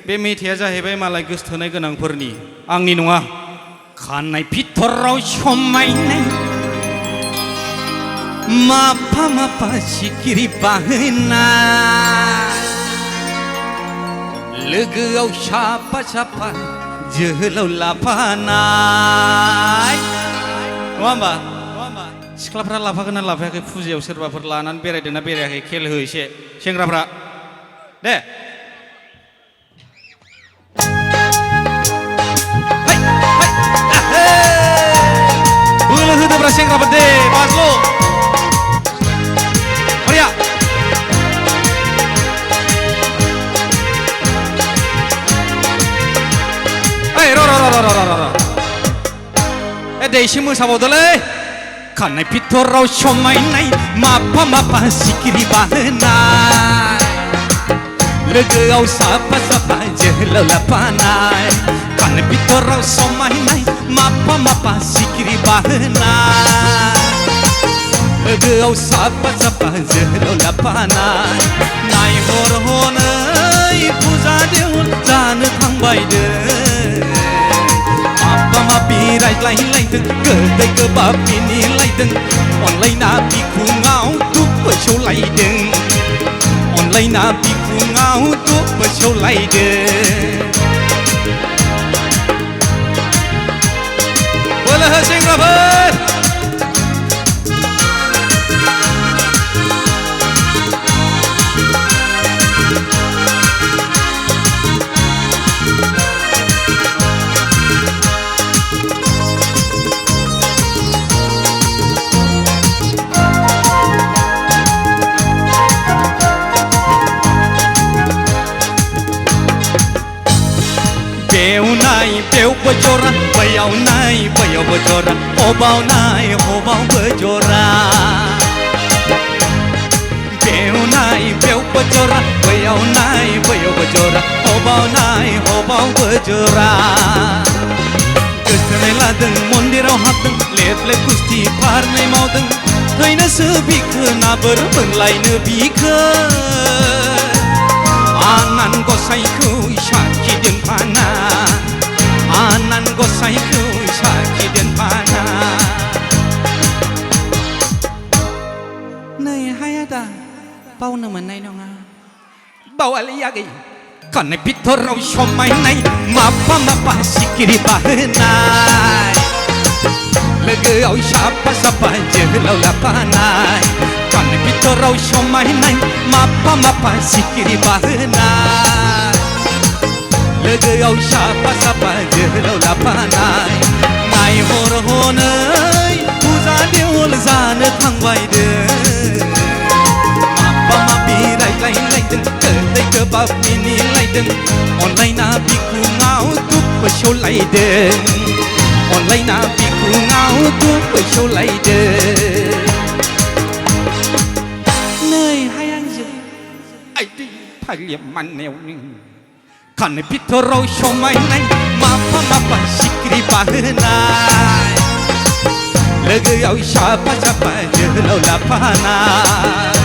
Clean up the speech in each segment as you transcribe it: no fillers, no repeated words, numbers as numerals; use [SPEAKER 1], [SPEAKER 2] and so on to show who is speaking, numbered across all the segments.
[SPEAKER 1] बे मेथाइया जाहैबाय मालाय गोसथोनाय गोनांफोरनि आंनि नङा खानाय फिथराव समायनाय माफा माफा सिखिरि बाहोनाय लोगोआव साफा साफा जोहोलाव लाफानाय नङा होमबा सिख्लाफ्रा लाफागोन ना लाफायाखै फुजायाव सोरबाफोर लानानै बेरायदोंना बेरायाखै खेल हो एसे सेंग्राफ्रा दे बोलो होदोब्रा सेंग्राफोर दे बाज्ल' हरिया ओइ र' दे एसे मोसाबावदोलै खानाय फिथराव समायनाय माफा माफा सिखिरि बाहोनाय लोगोआव साफा साफा जोहोलाव लाफानाय खानाय फिथराव समायनाय माफा माफा सिखिरि बाहोनाय लोगोआव साफा साफा जोहोलाव लाफानाय नायहर हनै फुजा देउल जानो थांबायदों माफा माफि रायज्लायलायदों गोदै गोबाब मिनिलायदों अनलायना बिखुङाव दुबबो सौलायदों अनलायना बिखुङाव दुबबो सौलायदों बोलो हो सेंग्राफोर बेवबो जरा बैयाव नाय बैयावबो जरा हबाव नाय हबावबो जरा बेव नाय बेवबो जरा बैयाव नाय बैयावबो जरा हबाव नाय हबावबो जरा गोसथोनाय लादों मन्दिराव हाबदों लेब लेब गुस्थि फारनै मावदों थैनोसो बिखो ना बोर मोनलायनो बिखो आनान गसाइखौ साखि दोनफाना आनान गसाइखौ साखि दोनफाना नै हायादा बावनो मोननाय नङा बावालै आगै खानाय फिथराव समायनाय माफा माफा सिखिरि बाहोनाय लोगोआव साफा साफा जोहोलाव लाफानाय खानाय फिथराव समायनाय माफा माफा सिखिरि बाहोनाय लोगोआव साफा साफा जोहोलाव लाफानाय नायहर हनै फुजा देउल जानो थांबायदों माफा माफि रायज्लायलायदों गोदै गोबाब मिनिलायदों अनलायना बिखुङाव दुबबो सौलायदों अनलायना बिखुङाव दुबबो सौलायदों नै हाय आंजों आइदै फाग्लिया माननायावनो खानाय फिथराव समायनाय माफा माफा सिखिरि बाहोनाय लोगोआव साफा साफा जोहोलाव लाफानाय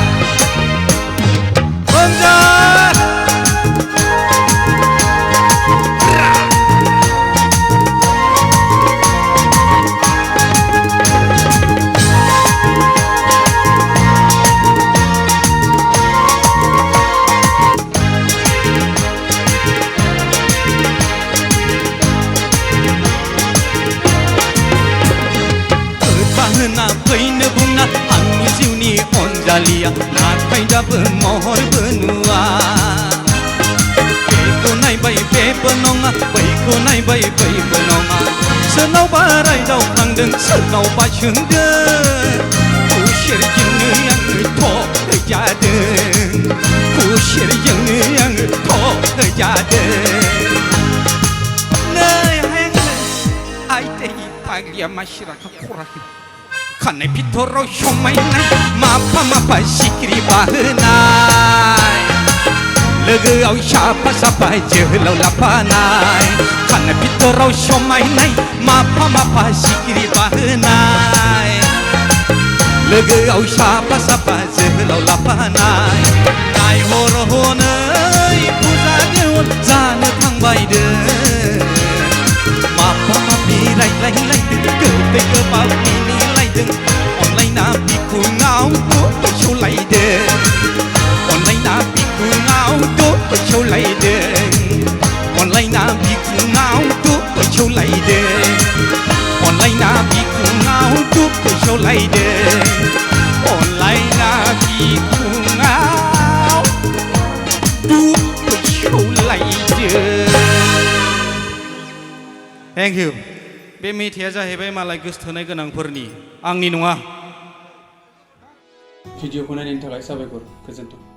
[SPEAKER 1] फैनो बुंना आंनि जिउनि अनजालिया नाथाय दाबो महरबो नुवा बेखौ नायबाय बेबो नङा बैखौ नायबाय बैबो नङा सोरनावबा रायदावफ्लांदों सोरनावबा सोंदों खुसेरजोंनो आङो थ'जादों खुसेरजोंनो आङो थ'जादों नै आइदै फाग्लिया मासिराखा खराखै खानाय फिथराव समायनाय माफा माफा सिखिरि बाहोनाय लोगोआव साफा साफा जोहोलाव लाफानाय खानाय फिथराव समायनाय माफा माफा सिखिरि बाहोनाय लोगोआव साफा साफा जोहोलाव लाफानाय नायहर हनै फुजा देउल जानो बायदों माफा माफि रायज्लायलायदों गोदै गोबाब मिनिलायदों अनलायना बिखुङाव सौलायदों अनलायना बिखुङाव सौलायदों अनलायना बिखुङाव सौलायदों अनलायना बिखुङाव सौलायदों अनलायना बिखुङाव सौलायदों। Thank you. बे मेथाइया जाहैबाय मालाय गोसोथोनाय गोनांफोरनि आंनि नङा। भिडिअखौ नायनायनि थाखाय साबायखर गोजोन्थों।